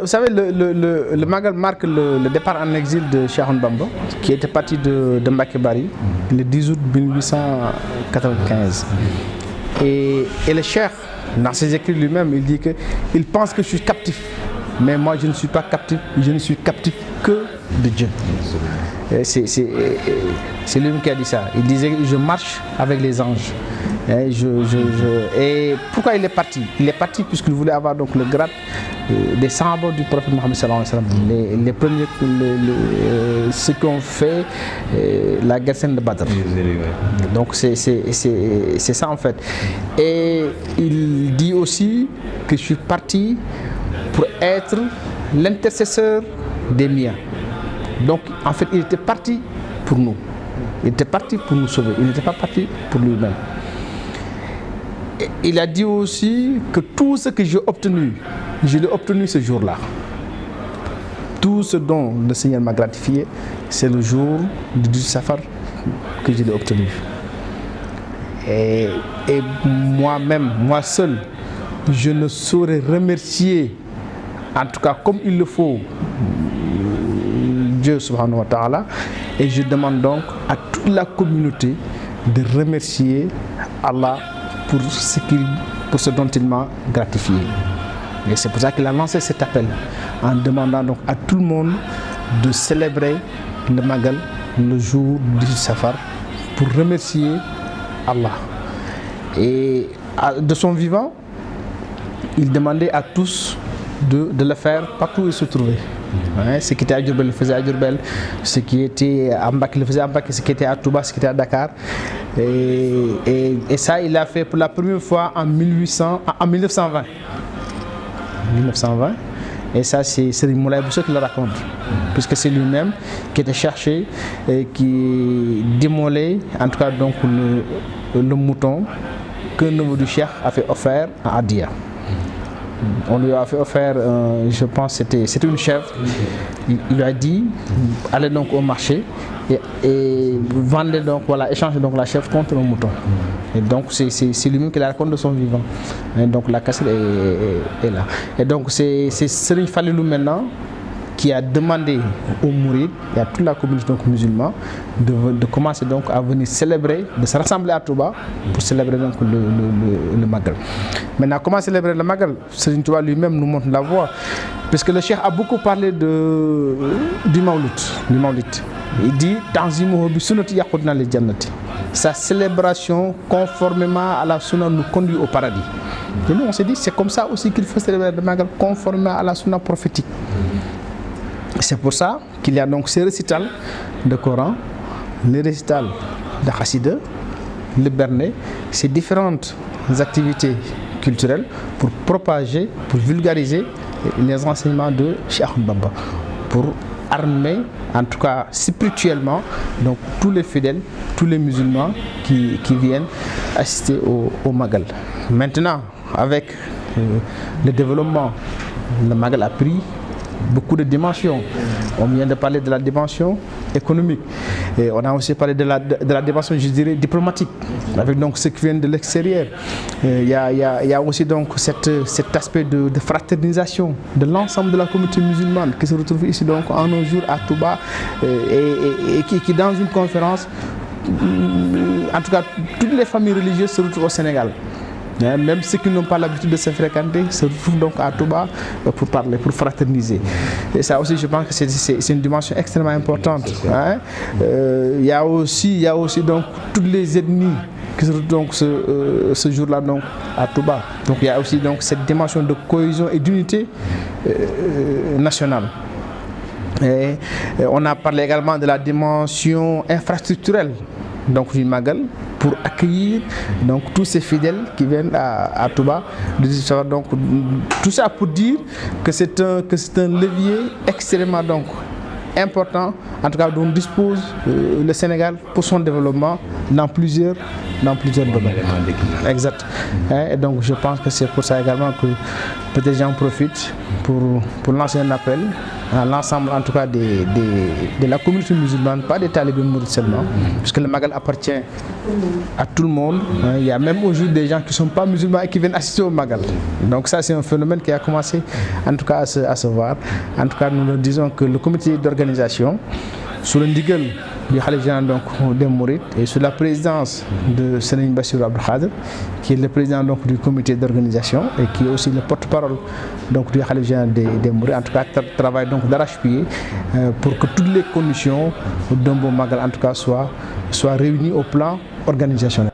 Vous savez, le Magal marque le départ en exil de Cheikh Ahmadou Bamba, qui était parti de Mbacké Bari le 10 août 1895. Et le Cheikh, dans ses écrits lui-même, il dit qu'il pense que je suis captif. Mais moi, je ne suis pas captif, je ne suis captif que de Dieu. C'est lui qui a dit ça. Il disait, je marche avec les anges. Et pourquoi il est parti? Il est parti puisqu'il voulait avoir donc le grade des sahaba du prophète Mohammed sallallahu alayhi wa sallam, les premiers, ceux qui ont fait la guerre sainte de Badr. Donc c'est ça en fait. Et il dit aussi que je suis parti pour être l'intercesseur des miens. Donc en fait il était parti pour nous. Il était parti pour nous sauver. Il n'était pas parti pour lui-même. Il a dit aussi que tout ce que j'ai obtenu, je l'ai obtenu ce jour-là. Tout ce dont le Seigneur m'a gratifié, c'est le jour du 18 Safar que je l'ai obtenu. Et moi-même, moi seul, je ne saurais remercier, en tout cas comme il le faut, Dieu subhanahu wa ta'ala. Et je demande donc à toute la communauté de remercier Allah pour ce dont il m'a gratifié. Et c'est pour ça qu'il a lancé cet appel en demandant donc à tout le monde de célébrer le Magal le jour du Safar pour remercier Allah. Et de son vivant, il demandait à tous de le faire partout où ils se trouvaient. Ce qui était à Diourbel le faisait à Diourbel, ce qui était à Mbacké le faisait à Mbacké, ce qui était à Touba, ce qui était à Dakar. Et ça, il l'a fait pour la première fois en 1920. Et ça, c'est Serigne Moulay Bousso qui le raconte, puisque c'est lui-même qui était cherché et qui démolait, en tout cas donc le mouton qu'un neveu du Cheikh a fait offert à Adia. On lui a fait offert, je pense, c'était une chèvre. Il lui a dit, allez donc au marché et vendez donc, voilà, échangez donc la chèvre contre un mouton. Et donc c'est lui-même qui la raconte de son vivant. Et donc la cassette est là. Et donc c'est Serigne Falilou maintenant qui a demandé aux mourides et à toute la communauté donc musulmane de commencer donc à venir célébrer, de se rassembler à Touba pour célébrer donc le Magal. Maintenant, comment célébrer le Magal? Serigne Touba lui-même nous montre la voie, puisque le Cheikh a beaucoup parlé du Mawlid. Il dit Tanzimuhu bi sunnati yaqudna li jannati. Sa célébration conformément à la sunna nous conduit au paradis. Et nous on s'est dit c'est comme ça aussi qu'il faut célébrer le Magal, conformément à la sunna prophétique. C'est pour ça qu'il y a donc ces récitals de Coran, les récitals de Khassida, le Bernet, ces différentes activités culturelles pour propager, pour vulgariser les enseignements de Cheikh Ahmadou Bamba, pour armer, en tout cas spirituellement, donc tous les fidèles, tous les musulmans qui viennent assister au Magal. Maintenant, avec le développement, le Magal a pris beaucoup de dimensions. On vient de parler de la dimension économique et on a aussi parlé de la dimension, je dirais, diplomatique, avec donc ceux qui viennent de l'extérieur. Il y a aussi donc cet aspect de fraternisation de l'ensemble de la communauté musulmane qui se retrouve ici donc en un jour à Touba et qui dans une conférence, en tout cas toutes les familles religieuses se retrouvent au Sénégal. Même ceux qui n'ont pas l'habitude de se fréquenter se retrouvent donc à Touba pour parler, pour fraterniser. Et ça aussi, je pense que c'est une dimension extrêmement importante. Il y a aussi donc toutes les ethnies qui se retrouvent donc ce jour-là donc à Touba. Donc il y a aussi donc cette dimension de cohésion et d'unité nationale. Et on a parlé également de la dimension infrastructurelle donc du Magal, pour accueillir donc tous ces fidèles qui viennent à Touba. Donc tout ça pour dire que c'est un levier extrêmement donc important, en tout cas dont dispose le Sénégal pour son développement dans plusieurs dans plusieurs domaines. Exact. Et donc je pense que c'est pour ça également que peut-être j'en profite pour lancer un appel à l'ensemble en tout cas de la communauté musulmane, pas des talibés mourides seulement, puisque le Magal appartient à tout le monde. Il y a même aujourd'hui des gens qui ne sont pas musulmans et qui viennent assister au Magal. Donc ça c'est un phénomène qui a commencé en tout cas à se voir. En tout cas nous leur disons que le comité d'organisation, sous le ndigal du Khalife général donc des Mourides et sous la présidence de Serigne Bassirou Abdou Khadre, qui est le président donc du comité d'organisation et qui est aussi le porte-parole donc du Khalife général des Mourides, en tout cas travaille donc d'arrache-pied pour que toutes les conditions d'un bon Magal en tout cas soient réunies au plan organisationnel.